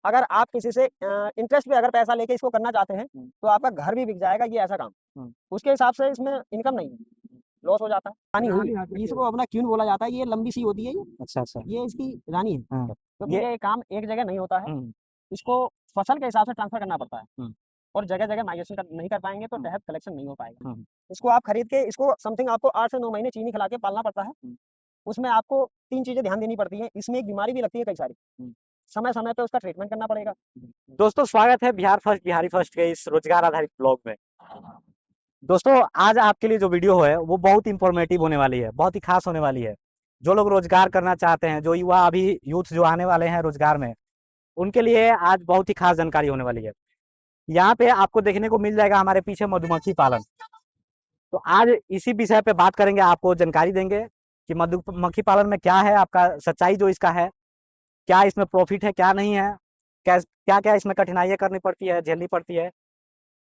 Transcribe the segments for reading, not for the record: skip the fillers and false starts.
अगर आप किसी से इंटरेस्ट पे अगर पैसा लेके इसको करना चाहते हैं तो आपका घर भी बिक जाएगा, ये ऐसा काम। उसके हिसाब से इसमें इनकम नहीं है, लॉस हो जाता है। रानी हुई इसको अपना क्यून बोला जाता है, ये लंबी सी होती है, अच्छा। ये इसकी रानी है। क्योंकि ये ये काम एक जगह नहीं होता है, इसको फसल के हिसाब से ट्रांसफर करना पड़ता है और जगह जगह माइग्रेशन नहीं कर पाएंगे तो शहद कलेक्शन नहीं हो पाएगा। इसको आप खरीद के इसको समथिंग आपको 8 से 9 महीने चीनी खिला के पालना पड़ता है। उसमें आपको 3 चीजें ध्यान देनी पड़ती हैं, इसमें एक बीमारी भी लगती है कई सारी, समय समय पे उसका ट्रीटमेंट करना पड़ेगा। दोस्तों, स्वागत है बिहार फर्स्ट बिहारी फर्स्ट के इस रोजगार आधारित ब्लॉग में। दोस्तों, आज आपके लिए जो वीडियो है वो बहुत इंफॉर्मेटिव होने वाली है, बहुत ही खास होने वाली है। जो लोग रोजगार करना चाहते हैं, जो युवा अभी यूथ जो आने वाले हैं रोजगार में, उनके लिए आज बहुत ही खास जानकारी होने वाली है। यहाँ पे आपको देखने को मिल जाएगा हमारे पीछे मधुमक्खी पालन। तो आज इसी विषय पे बात करेंगे, आपको जानकारी देंगे कि मधुमक्खी पालन में क्या है, आपका सच्चाई जो इसका है, क्या इसमें प्रॉफिट है, क्या नहीं है, क्या क्या इसमें कठिनाइयां करनी पड़ती है, झेलनी पड़ती है,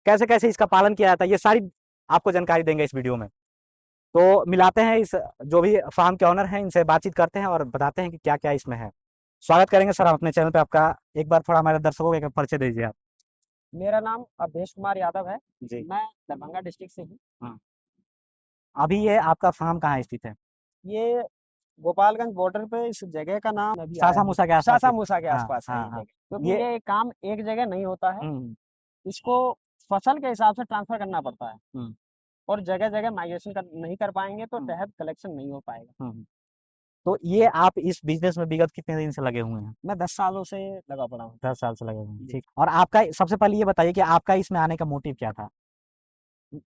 कैसे कैसे इसका पालन किया जाता है, ये सारी आपको जानकारी देंगे इस वीडियो में। तो मिलाते हैं इस जो भी फार्म के ऑनर हैं, इनसे बातचीत करते हैं और बताते हैं कि क्या क्या इसमें है। स्वागत करेंगे सर, हम अपने चैनल पे आपका। एक बार थोड़ा हमारे दर्शकों को एक परिचय दीजिए आप। मेरा नाम अवधेश कुमार यादव है, जी। मैं दरभंगा डिस्ट्रिक्ट से हूँ। हाँ। अभी ये आपका फार्म कहाँ स्थित है? ये गोपालगंज बॉर्डर पे इस जगह का नाम अभी आया सासा है, मूसा के आसपास सासा ही? मूसा के हाँ आसपास है हाँ ये हाँ। जगह। क्योंकि ये ये काम एक जगह नहीं होता है, हम्म इसको फसल के हिसाब से ट्रांसफर करना पड़ता है हम्म और जगह जगह माइग्रेशन नहीं कर पाएंगे तो हम्म शहद कलेक्शन नहीं हो पाएगा। हम्म। तो ये आप इस बिजनेस में विगत कितने दिन से लगे हुए हैं? मैं 10 सालों से लगा पड़ा हूँ। 10 साल से लगे हुए हैं, जी। ठीक। और आपका सबसे पहले ये बताइए कि आपका इसमें आने का मोटिव क्या था?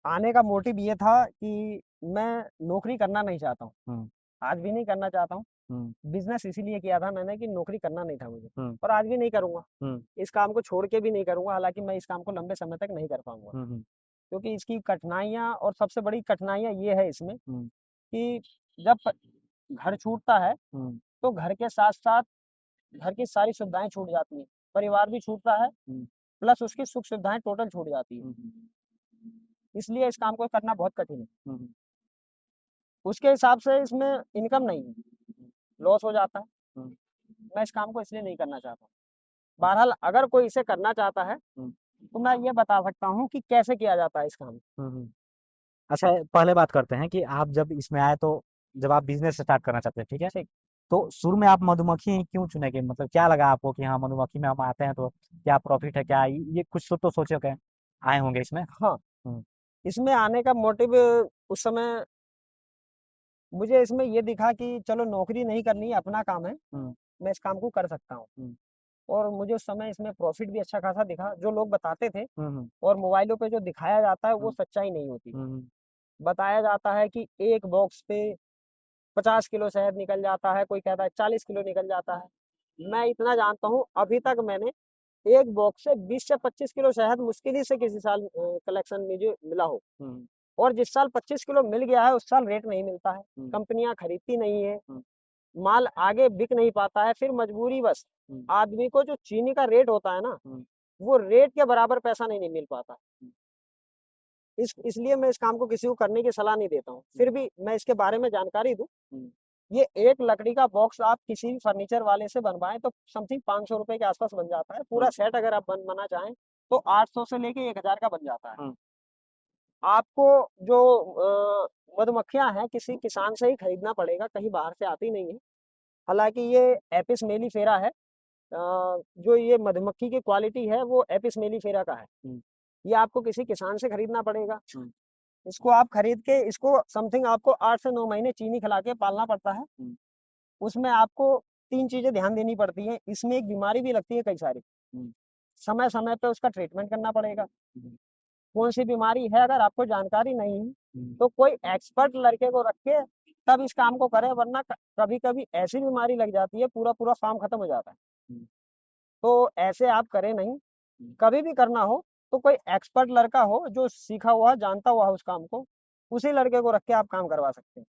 आने का मोटिव ये था कि मैं नौकरी करना नहीं चाहता हूँ, हम्म आज भी नहीं करना चाहता हूँ। हम्म बिजनेस इसीलिए किया था मैंने कि नौकरी करना नहीं था मुझे, हम्म और आज भी नहीं करूंगा। हम्म इस काम को छोड़ के भी नहीं करूंगा, हालांकि मैं इस काम को लंबे समय तक नहीं कर पाऊंगा, हम्म क्योंकि इसकी कठिनाइयाँ, और सबसे बड़ी कठिनाइयाँ ये है इसमें हम्म कि जब घर छूटता है हम्म तो घर के साथ साथ घर की सारी सुविधाएं छूट जाती हैं, परिवार भी छूटता है, हम्म प्लस उसकी सुख सुविधाएं टोटल छूट जाती है। हम्म इसलिए इस काम को करना बहुत कठिन है। हम्म उसके हिसाब से इसमें इनकम नहीं है, लॉस हो जाता है। हम्म मैं इस काम को इसलिए नहीं करना चाहता हूँ। बहरहाल अगर कोई इसे करना चाहता है हम्म तो मैं ये बता सकता हूँ कि कैसे किया जाता है इस काम को। हम्म। अच्छा, पहले बात करते हैं कि आप जब इसमें आए तो जब आप बिजनेस स्टार्ट करना चाहते हैं, ठीक है, ठीक। तो शुरू में आप मधुमक्खी ही क्यों चुने? कि मतलब क्या लगा आपको कि हाँ मधुमक्खी में हम आते हैं तो क्या प्रॉफिट है, क्या ये कुछ तो सोचे के आए होंगे इसमें? हाँ, हम्म इसमें आने का मोटिव उस समय मुझे इसमें ये दिखा कि चलो नौकरी नहीं करनी है, अपना काम है, हम्म मैं इस काम को कर सकता हूँ। हम्म और मुझे उस समय इसमें प्रॉफिट भी अच्छा खासा दिखा, जो लोग बताते थे हम्म और मोबाइलों पे जो दिखाया जाता है वो हम्म सच्चाई नहीं होती। हम्म बताया जाता है कि एक बॉक्स पे 50 किलो शहद निकल जाता है, कोई कहता है 40 किलो निकल जाता है। मैं इतना जानता हूँ, अभी तक मैंने एक बॉक्स से 20 से 25 किलो शहद मुश्किल ही से किसी साल कलेक्शन मुझे मिला हो। हम्म और जिस साल 25 किलो मिल गया है उस साल रेट नहीं मिलता है, हम्म कंपनियां खरीदती नहीं है, हम्म माल आगे बिक नहीं पाता है, फिर मजबूरी बस हम्म आदमी को जो चीनी का रेट होता है ना, हम्म वो रेट के बराबर पैसा नहीं मिल पाता। इसलिए मैं इस काम को किसी को करने की सलाह नहीं देता हूँ। फिर भी मैं इसके बारे में जानकारी दूं, हम्म ये एक लकड़ी का बॉक्स आप किसी भी फर्नीचर वाले से बनवाएं तो समथिंग 500 रुपए के आसपास बन जाता है। पूरा सेट अगर आप बनवाना चाहें तो 800 से लेके 1000 का बन जाता है। हम्म आपको जो मधुमक्खियां हैं किसी किसान से ही खरीदना पड़ेगा, कहीं बाहर से आती नहीं है। हालांकि ये एपिस मेलिफेरा है, जो ये मधुमक्खी की क्वालिटी है वो एपिस मेलिफेरा का है। हम्म ये आपको किसी किसान से खरीदना पड़ेगा। हम्म इसको आप खरीद के इसको समथिंग आपको 8 से 9 महीने चीनी खिला के पालना पड़ता है। हम्म उसमें आपको 3 चीजें ध्यान देनी पड़ती हैं, इसमें एक बीमारी भी लगती है कई सारी, हम्म समय समय पे उसका ट्रीटमेंट करना पड़ेगा। हम्म कौन सी बीमारी है अगर आपको जानकारी नहीं है हम्म तो कोई एक्सपर्ट लड़के को रख के तब इस काम को करें, वरना कभी कभी ऐसी बीमारी लग जाती है पूरा पूरा फार्म खत्म हो जाता है। हम्म तो ऐसे आप करें नहीं, हम्म। कभी भी करना हो तो कोई एक्सपर्ट लड़का हो जो सीखा हुआ जानता हुआ उस काम को, उसी लड़के को रख के आप काम करवा सकते हैं।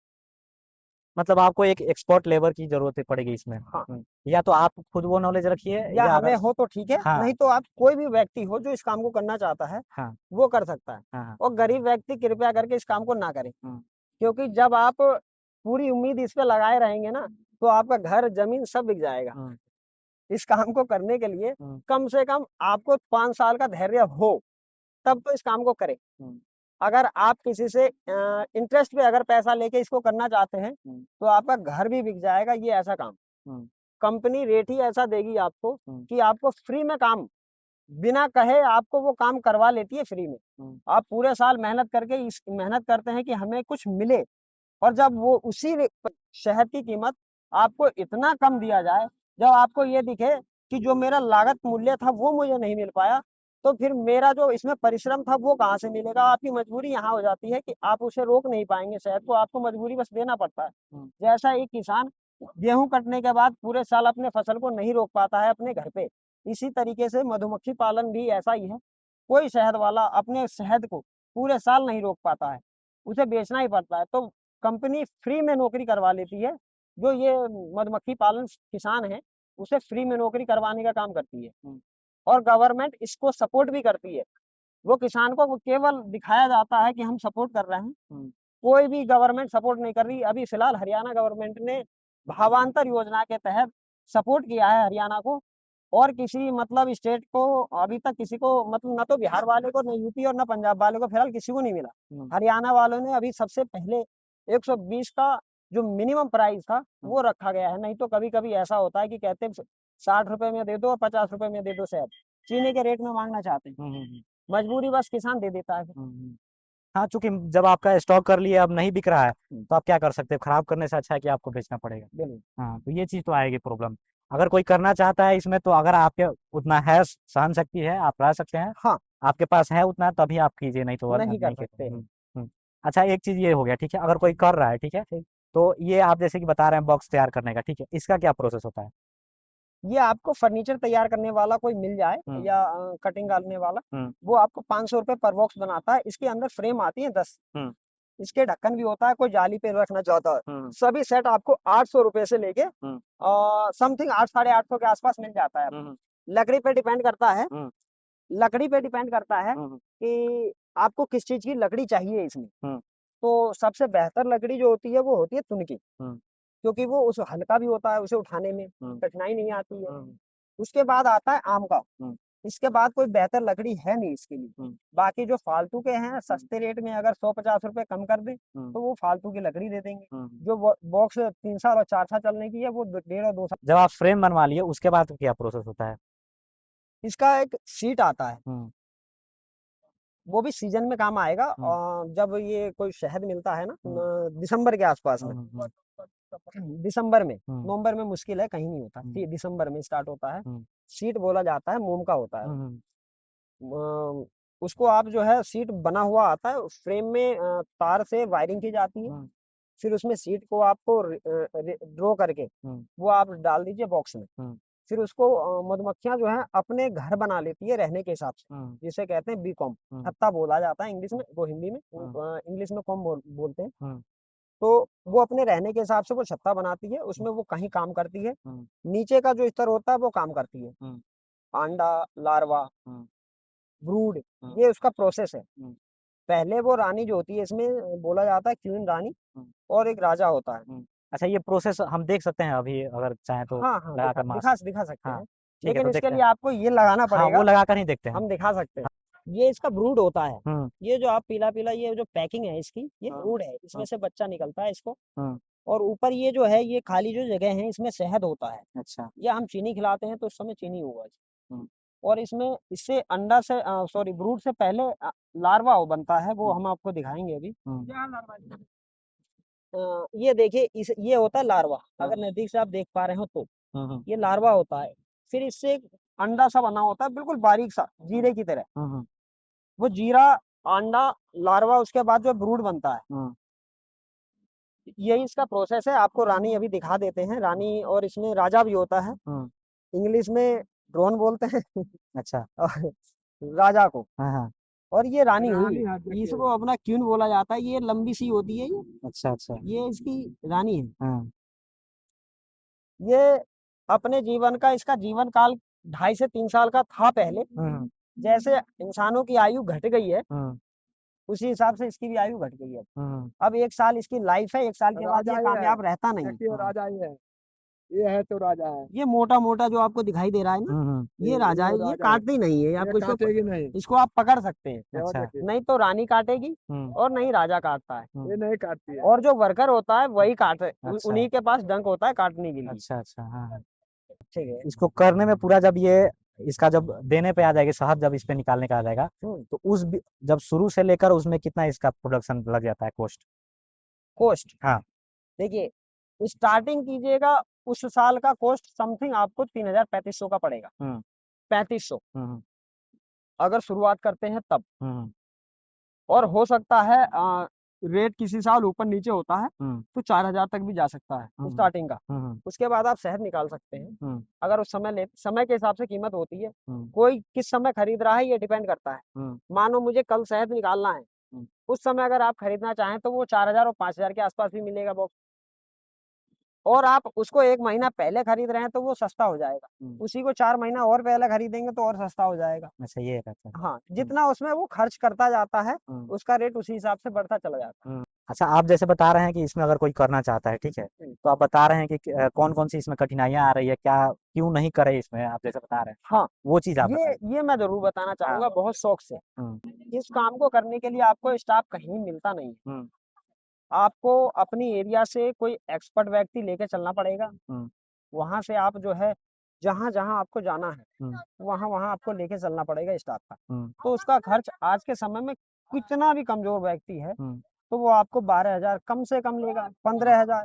मतलब आपको एक एक्सपर्ट लेबर की जरूरत पड़ेगी इसमें। हाँ, या तो आप खुद वो नॉलेज रखिए, या या हमें अगर हो तो ठीक है, हाँ नहीं तो आप कोई भी व्यक्ति हो जो इस काम को करना चाहता है हाँ वो कर सकता है। हाँ हाँ और गरीब व्यक्ति कृपया करके इस काम को ना करें, हाँ क्योंकि जब आप पूरी उम्मीद इस पे लगाए रहेंगे ना तो आपका घर जमीन सब बिक जाएगा। हाँ इस काम को करने के लिए कम से कम आपको 5 साल का धैर्य हो, तब तो इस काम को करें। अगर आप किसी से इंटरेस्ट पे अगर पैसा लेके इसको करना चाहते हैं, तो आपका घर भी बिक जाएगा। ये ऐसा काम कंपनी रेट ही ऐसा देगी आपको कि आपको फ्री में काम, बिना कहे आपको वो काम करवा लेती है फ्री में। आप पूरे साल मेहनत करके इस मेहनत करते हैं कि हमें कुछ मिले, और जब वो उसी शहद की कीमत आपको इतना कम दिया जाए, जब आपको ये दिखे कि जो मेरा लागत मूल्य था वो मुझे नहीं मिल पाया, तो फिर मेरा जो इसमें परिश्रम था वो कहाँ से मिलेगा। आपकी मजबूरी यहाँ हो जाती है कि आप उसे रोक नहीं पाएंगे शहद को, आपको मजबूरी बस देना पड़ता है। जैसा एक किसान गेहूं कटने के बाद पूरे साल अपने फसल को नहीं रोक पाता है अपने घर पे, इसी तरीके से मधुमक्खी पालन भी ऐसा ही है। कोई शहद वाला अपने शहद को पूरे साल नहीं रोक पाता है, उसे बेचना ही पड़ता है। तो कंपनी फ्री में नौकरी करवा लेती है। जो ये मधुमक्खी पालन किसान है, उसे फ्री में नौकरी करवाने का काम करती है, और गवर्नमेंट इसको सपोर्ट भी करती है। वो किसान को केवल दिखाया जाता है कि हम सपोर्ट कर रहे हैं, कोई भी गवर्नमेंट सपोर्ट नहीं कर रही। अभी फिलहाल हरियाणा गवर्नमेंट ने भावांतर योजना के तहत सपोर्ट किया है हरियाणा को, और किसी मतलब स्टेट को अभी तक किसी को, मतलब न तो बिहार वाले को, न यूपी और न पंजाब वाले को फिलहाल किसी को नहीं मिला। हरियाणा वालों ने अभी सबसे पहले 120 का जो मिनिमम प्राइस था वो रखा गया है। नहीं तो कभी कभी ऐसा होता है कि कहते हैं 60 रुपए में दे दो और 50 रुपए में दे दो शहद, चीनी के रेट में मांगना चाहते हैं। मजबूरी बस किसान दे देता है। हाँ, चूंकि जब आपका स्टॉक कर लिए अब नहीं बिक रहा है, तो आप क्या कर सकते हैं? खराब करने से अच्छा है कि आपको बेचना पड़ेगा। बिल्कुल। हाँ, तो ये चीज तो आएगी प्रॉब्लम। अगर कोई करना चाहता है इसमें, तो अगर आपके उतना है, सहन शक्ति है, आप रह सकते हैं। हाँ, आपके पास है उतना, तभी आप कीजिए, नहीं तो नहीं कर नहीं सकते कीजिए। हैं। अच्छा, एक चीज ये हो गया, ठीक है। अगर कोई कर रहा है, ठीक है, ठीक। तो ये आप जैसे कि बता रहे हैं बॉक्स तैयार करने का, ठीक है, इसका क्या प्रोसेस होता है? ये आपको फर्नीचर तैयार करने वाला कोई मिल जाए, या कटिंग डालने वाला, वो आपको 500 रुपए पर बॉक्स बनाता है। इसके अंदर फ्रेम आती है 10, इसके ढक्कन भी होता है, कोई जाली पे रखना चाहता है। सभी सेट आपको 800 रुपए से लेके समथिंग 8 साढ़े 800 के आसपास मिल जाता है। लकड़ी पे डिपेंड करता है, लकड़ी पे डिपेंड करता है कि आपको किस चीज की लकड़ी चाहिए इसमें। तो सबसे बेहतर लकड़ी जो होती है वो होती है तुन की, क्योंकि वो उस हल्का भी होता है, उसे उठाने में कठिनाई नहीं आती है। उसके बाद आता है आम का। इसके बाद कोई बेहतर लकड़ी है नहीं इसके लिए। बाकी जो फालतू के हैं सस्ते रेट में, अगर 150 रुपए कम कर दें तो वो फालतू की लकड़ी दे देंगे। जो बॉक्स 3 साल और 4 साल चलने की है वो 1.5 और 2 साल। जब आप फ्रेम बनवा लिए, उसके बाद क्या प्रोसेस होता है? इसका एक सीट आता है, वो भी सीजन में काम आएगा। और जब ये कोई शहद मिलता है ना, दिसंबर के आसपास में, दिसंबर में, नवंबर में मुश्किल है, कहीं नहीं होता, दिसंबर में स्टार्ट होता है। सीट बोला जाता है, मोम का होता है। उसको आप जो है सीट बना हुआ आता है, फ्रेम में तार से वायरिंग की जाती है। फिर उसमें सीट को आपको ड्रॉ करके वो आप डाल दीजिए बॉक्स में। फिर उसको मधुमक्खियां जो है अपने घर बना लेती है रहने के हिसाब से, जिसे कहते हैं बी कॉम, छत्ता बोला जाता है इंग्लिश में, वो हिंदी में, इंग्लिश में कॉम बोलते हैं। तो वो अपने रहने के हिसाब से वो छत्ता बनाती है, उसमें वो कहीं काम करती है। नीचे का जो स्तर होता है वो काम करती है, अंडा, लार्वा, ब्रूड, ये उसका प्रोसेस है। पहले वो रानी जो होती है, इसमें बोला जाता है क्वीन रानी, और एक राजा होता है। अच्छा, ये प्रोसेस हम देख सकते हैं अभी, अगर चाहें तो हाँ हाँ, लगाकर दिखा मास्क? दिखा सकते हाँ, हैं, ठीक है, लेकिन तो इसके देखते लिए हैं। आपको ये लगाना हाँ, वो पड़ेगा। लगाकर ही देखते हैं। हम दिखा सकते हैं। ये इसका ब्रूड होता है। ये जो आप पीला पीला, ये जो पैकिंग है इसकी, ये ब्रूड है, इसमें से बच्चा निकलता है इसको। और ऊपर ये जो है, ये खाली जो जगह है, इसमें शहद होता है। अच्छा। ये हम चीनी खिलाते हैं तो उस समय चीनी होगा। और इसमें इससे अंडा से, सॉरी, ब्रूड से पहले लार्वा बनता है, वो हम आपको दिखाएंगे अभी। ये देखिए, ये होता है लार्वा, अगर नजदीक से आप देख पा रहे हो तो ये लार्वा होता है। फिर इससे एक अंडा सा बना होता है, बिल्कुल बारीक सा, जीरे की तरह। वो जीरा, अंडा, लार्वा, उसके बाद जो ब्रूड बनता है, यही इसका प्रोसेस है। आपको रानी अभी दिखा देते हैं, रानी, और इसमें राजा भी होता है, इंग्लिश में ड्रोन बोलते हैं। अच्छा। और राजा को, हाँ। और ये रानी हुई, इसको अपना क्यून बोला जाता है। ये लंबी सी होती है ये अच्छा। अच्छा। ये इसकी रानी है। हाँ। ये अपने जीवन का, इसका जीवन काल 2.5 से 3 साल का था पहले। जैसे इंसानों की आयु घट गई है, उसी हिसाब से इसकी भी आयु घट गई है। अब 1 साल इसकी लाइफ है, 1 साल के बाद ये कामयाब रहता नहीं। ये है तो राजा है। ये मोटा मोटा जो आपको दिखाई दे रहा है ना, ये राजा है। ये काटती नहीं है, आपको इसको नहीं, इसको आप पकड़ सकते हैं। अच्छा। नहीं तो रानी काटेगी और नहीं राजा काटता है। हम्म। ये नहीं काटती है। और जो वर्कर होता है वही काटे, अच्छा। उन्हीं के पास डंक होता है काटने के लिए। अच्छा अच्छा, हाँ। ठीक है। इसको करने में पूरा जब ये इसका जब देने पे आ जाएगी, शहद जब इस पे निकालने का आ जाएगा, तो जब शुरू से लेकर उसमें कितना इसका प्रोडक्शन लग जाता है, कॉस्ट? कॉस्ट हाँ। देखिए, स्टार्टिंग कीजिएगा, उस साल का कॉस्ट समथिंग आपको 3,000-3,500 का पड़ेगा। 3,500 अगर शुरुआत करते हैं तब। और हो सकता है रेट किसी साल ऊपर नीचे होता है तो 4,000 तक भी जा सकता है स्टार्टिंग का। उसके बाद आप शहद निकाल सकते हैं। अगर उस समय के हिसाब से कीमत होती है। कोई किस समय खरीद रहा है ये डिपेंड करता है। मानो मुझे कल शहद निकालना है, उस समय अगर आप खरीदना चाहें तो वो 4,000 और 5,000 के आसपास भी मिलेगा बॉक्स। और आप उसको 1 महीना पहले खरीद रहे हैं तो वो सस्ता हो जाएगा। उसी को 4 महीना और पहले खरीदेंगे तो और सस्ता हो जाएगा। अच्छा, ये रहता है। हाँ, जितना उसमें वो खर्च करता जाता है उसका रेट उसी हिसाब से बढ़ता चला जाता है। अच्छा, आप जैसे बता रहे हैं कि इसमें अगर कोई करना चाहता है, ठीक है, तो आप बता रहे हैं कि कौन कौन सी इसमें कठिनाइयां आ रही है, क्या क्यों नहीं करे इसमें, आप जैसे बता रहे हैं, हाँ, वो चीज आप ये बताएं। ये मैं जरूर बताना चाहूंगा बहुत शौक से। इस काम को करने के लिए आपको स्टाफ कहीं मिलता नहीं है। आपको अपनी एरिया से कोई एक्सपर्ट व्यक्ति लेके चलना पड़ेगा। वहां से आप जो है जहां जहां आपको जाना है वहां वहां आपको लेके चलना पड़ेगा स्टाफ का। तो उसका खर्च आज के समय में कितना भी कमजोर व्यक्ति है तो वो आपको 12,000 कम से कम लेगा, 15,000।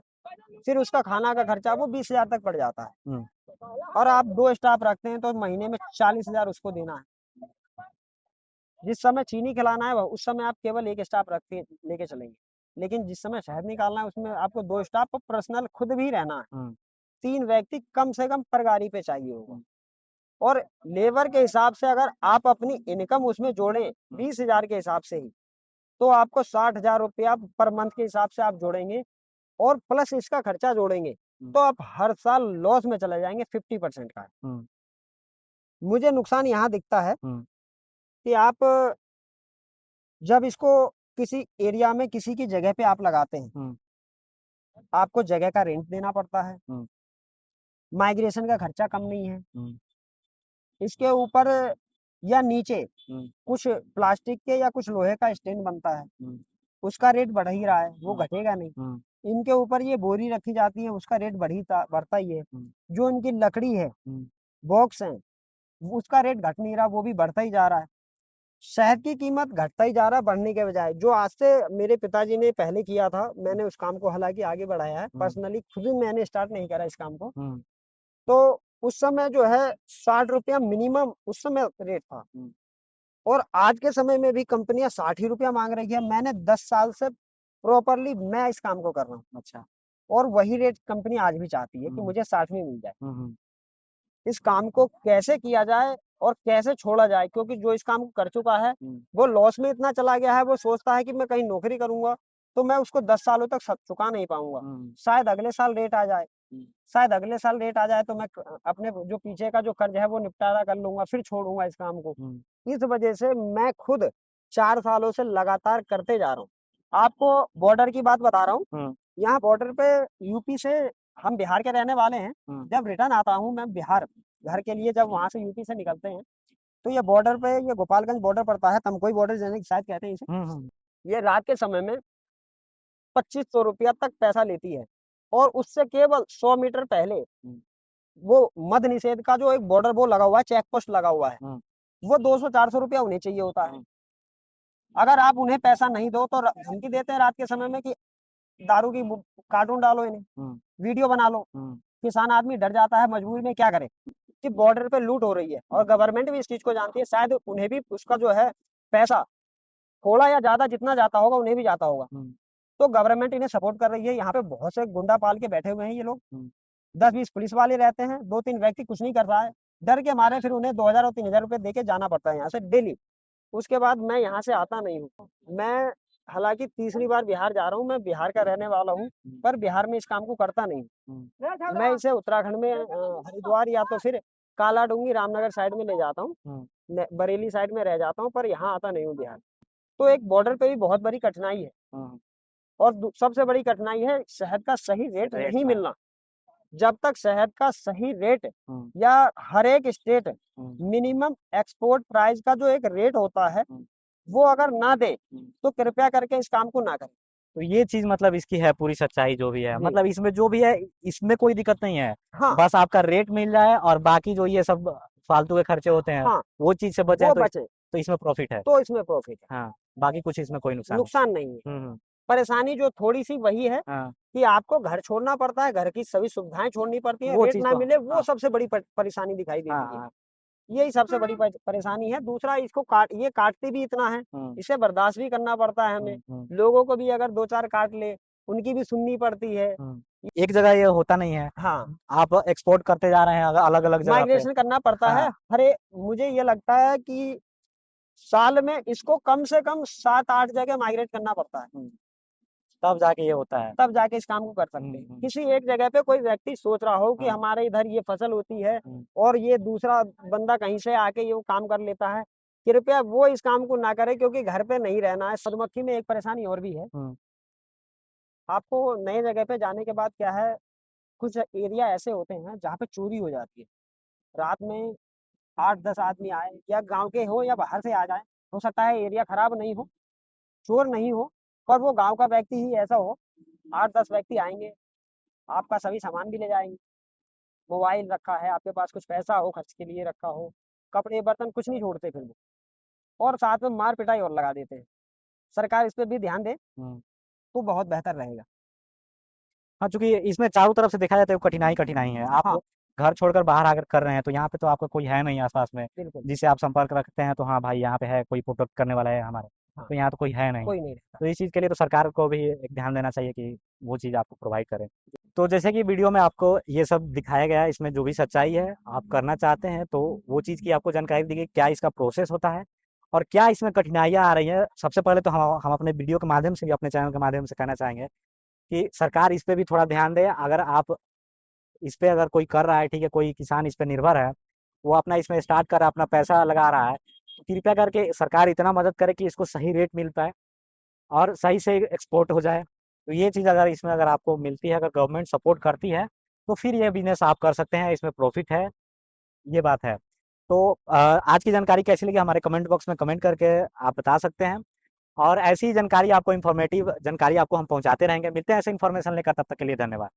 फिर उसका खाना का खर्चा वो 20,000 तक पड़ जाता है। और आप 2 स्टाफ रखते हैं तो महीने में 40,000 उसको देना है। जिस समय चीनी खिलाना है उस समय आप केवल 1 स्टाफ रखते लेके चलेंगे। लेकिन जिस समय शहद निकालना है उसमें आपको 2 स्टाफ और पर्सनल खुद भी रहना है। 3 व्यक्ति कम से कम पर गाड़ी पे चाहिए होगा। और लेबर के हिसाब से अगर आप अपनी इनकम उसमें जोड़ें 20,000 के हिसाब से ही, तो आपको 60,000 रुपया पर मंथ के हिसाब से आप जोड़ेंगे और प्लस इसका खर्चा जोड़ेंगे तो आप हर साल लॉस में चले जाएंगे 50% का। मुझे नुकसान यहाँ दिखता है कि आप जब इसको किसी एरिया में किसी की जगह पे आप लगाते हैं, आपको जगह का रेंट देना पड़ता है। माइग्रेशन का खर्चा कम नहीं है। इसके ऊपर या नीचे कुछ प्लास्टिक के या कुछ लोहे का स्टैंड बनता है, उसका रेट बढ़ ही रहा है, वो घटेगा नहीं। इनके ऊपर ये बोरी रखी जाती है, उसका रेट बढ़ता ही है। जो इनकी लकड़ी है, बॉक्स है, उसका रेट घट नहीं रहा, वो भी बढ़ता ही जा रहा है। शहद की कीमत घटता ही जा रहा है बढ़ने के बजाय। जो आज से मेरे पिताजी ने पहले किया था, मैंने उस काम को हालांकि आगे बढ़ाया है, पर्सनली खुद मैंने स्टार्ट नहीं करा इस काम को। तो उस समय जो है 60 रुपया मिनिमम उस समय रेट था। और आज के समय में भी कंपनियां 60 ही रुपया मांग रही है। मैंने 10 साल से प्रॉपरली मैं इस काम को कर रहा हूँ। अच्छा। और वही रेट कंपनी आज भी चाहती है कि मुझे 60 में मिल जाए। इस काम को कैसे किया जाए और कैसे छोड़ा जाए, क्योंकि जो इस काम को कर चुका है वो लॉस में इतना चला गया है, वो सोचता है कि मैं कहीं नौकरी करूंगा तो मैं उसको 10 सालों तक चुका नहीं पाऊंगा। शायद अगले साल रेट आ जाए, शायद अगले साल रेट आ जाए तो मैं अपने जो पीछे का जो कर्ज है वो निपटारा कर लूंगा, फिर छोड़ूंगा इस काम को। इस वजह से मैं खुद 4 सालों से लगातार करते जा रहा हूँ। आपको बॉर्डर की बात बता रहा हूँ। यहाँ बॉर्डर पे यूपी से, हम बिहार के रहने वाले हैं। जब रिटर्न आता हूँ मैं बिहार घर के लिए, जब वहां से यूपी से निकलते हैं तो ये बॉर्डर पे, ये गोपालगंज बॉर्डर पड़ता है, तमकोई बॉर्डर जाने की शायद कहते हैं इसे। ये रात के समय में 2,500 रुपया तक पैसा लेती है। और उससे केवल 100 मीटर पहले वो मद्य निषेध का जो एक बॉर्डर वो लगा हुआ है, चेक पोस्ट लगा हुआ है, वो 200-400 रुपया उन्हें चाहिए होता है। अगर आप उन्हें पैसा नहीं दो तो धमकी देते हैं रात के समय में कि दारू की कार्टून डालो, इन्हें वीडियो बना लो। किसान आदमी डर जाता है, मजबूरी में क्या करे कि बॉर्डर पे लूट हो रही है और गवर्नमेंट भी इस चीज को जानती है। शायद उन्हें भी उसका जो है पैसा थोड़ा या ज्यादा जितना जाता होगा उन्हें भी जाता होगा। तो गवर्नमेंट इन्हें सपोर्ट कर रही है। यहाँ पे बहुत से गुंडा पाल के बैठे हुए हैं ये लोग। 10-20 पुलिस वाले रहते हैं, 2-3 व्यक्ति कुछ नहीं कर रहा है, डर के मारे फिर उन्हें 2,000 और 3,000 रुपए दे के जाना पड़ता है यहाँ से डेली। उसके बाद मैं यहाँ से आता नहीं हूँ। मैं हालांकि तीसरी बार बिहार जा रहा हूँ, मैं बिहार का रहने वाला हूँ, पर बिहार में इस काम को करता नहीं हूँ। मैं इसे उत्तराखंड में हरिद्वार या तो फिर काला डूंगी रामनगर साइड में ले जाता हूँ, बरेली साइड में रह जाता हूँ, पर यहाँ आता नहीं हूँ बिहार। तो एक बॉर्डर पे भी बहुत बड़ी कठिनाई है। और सबसे बड़ी कठिनाई है शहद का सही रेट नहीं मिलना। जब तक शहद का सही रेट या हर एक स्टेट मिनिमम एक्सपोर्ट प्राइस का जो एक रेट होता है वो अगर ना दे तो कृपया करके इस काम को ना करें। तो ये चीज मतलब इसकी है पूरी सच्चाई जो भी है, जी। मतलब इसमें जो भी है इसमें कोई दिक्कत नहीं है। हाँ बस आपका रेट मिल जाए और बाकी जो ये सब फालतू के खर्चे होते हैं हाँ वो चीज से बचे वो तो बचे तो इसमें प्रॉफिट है। तो इसमें प्रॉफिट है, हाँ, बाकी कुछ इसमें कोई नुकसान नहीं। नुकसान नहीं है। हम्म। परेशानी जो थोड़ी सी वही है हाँ, कि आपको घर छोड़ना पड़ता है, घर की सभी सुविधाएं छोड़नी पड़ती हैं, वो रेट चीज ना तो मिले वो हाँ सबसे बड़ी परेशानी दिखाई हाँ देती है। हाँ। यही सबसे बड़ी परेशानी है। दूसरा इसको ये काटते भी इतना है, इसे बर्दाश्त भी करना पड़ता है हमें। लोगों को भी अगर 2-4 काट ले उनकी भी सुननी पड़ती है। एक जगह ये होता नहीं है, हाँ आप एक्सपोर्ट करते जा रहे हैं अलग अलग जगह पे। माइग्रेशन करना पड़ता है। हाँ, अरे मुझे ये लगता है कि साल में इसको कम से कम 7-8 जगह माइग्रेट करना पड़ता है, तब जाके ये होता है। तब जाके इस काम को कर सकते हैं। किसी एक जगह पे कोई व्यक्ति सोच रहा हो कि हमारे इधर ये फसल होती है और ये दूसरा बंदा कहीं से आके ये काम कर लेता है, कृपया वो इस काम को ना करे, क्योंकि घर पे नहीं रहना है। मधुमक्खी में एक परेशानी और भी है, आपको नए जगह पे जाने के बाद क्या है, कुछ एरिया ऐसे होते हैं जहाँ पे चोरी हो जाती है। रात में 8-10 आदमी आए, या गांव के हो या बाहर से आ जाए, हो सकता है एरिया खराब नहीं हो, चोर नहीं हो, पर वो गांव का व्यक्ति ही ऐसा हो। 8-10 व्यक्ति आएंगे, आपका सभी सामान भी ले जाएंगे। मोबाइल रखा है आपके पास, कुछ पैसा हो खर्च के लिए रखा हो, कपड़े बर्तन कुछ नहीं छोड़ते फिर वो, और साथ में मार पिटाई और लगा देते हैं। सरकार इस पे भी ध्यान दे तो बहुत बेहतर रहेगा। हाँ, चूंकि इसमें चारों तरफ से देखा जाए तो कठिनाई कठिनाई है। आप हाँ घर छोड़कर बाहर आकर कर रहे हैं तो यहाँ पे तो आपका कोई है नहीं आसपास में बिल्कुल। जिससे आप संपर्क रखते हैं, तो हाँ भाई यहाँ पे है कोई प्रोटेक्ट करने वाला है हमारे। हाँ तो यहाँ तो कोई है नहीं। कोई नहीं रहता। तो इस चीज़ के लिए तो सरकार को भी एक ध्यान देना चाहिए कि वो चीज़ आपको प्रोवाइड करें। तो जैसे कि वीडियो में आपको ये सब दिखाया गया है, इसमें जो भी सच्चाई है आप करना चाहते हैं तो वो चीज़ की आपको जानकारी दी गई, क्या इसका प्रोसेस होता है और क्या इसमें कठिनाइयाँ आ रही हैं। सबसे पहले तो हम अपने वीडियो के माध्यम से भी, अपने चैनल के माध्यम से कहना चाहेंगे कि सरकार इस पे भी थोड़ा ध्यान दे। अगर आप इस पे अगर कोई कर रहा है, ठीक है, कोई किसान इस पे निर्भर है, वो अपना इसमें स्टार्ट कर रहा है, अपना पैसा लगा रहा है, तो कृपया करके सरकार इतना मदद करे कि इसको सही रेट मिल पाए और सही से एक्सपोर्ट हो जाए। तो ये चीज़ अगर इसमें अगर आपको मिलती है, अगर गवर्नमेंट सपोर्ट करती है, तो फिर ये बिजनेस आप कर सकते हैं, इसमें प्रॉफिट है, ये बात है। तो आज की जानकारी कैसी लगी हमारे कमेंट बॉक्स में कमेंट करके आप बता सकते हैं। और ऐसी जानकारी आपको, इन्फॉर्मेटिव जानकारी आपको हम पहुंचाते रहेंगे। मिलते हैं ऐसे इन्फॉर्मेशन लेकर, तब तक के लिए धन्यवाद।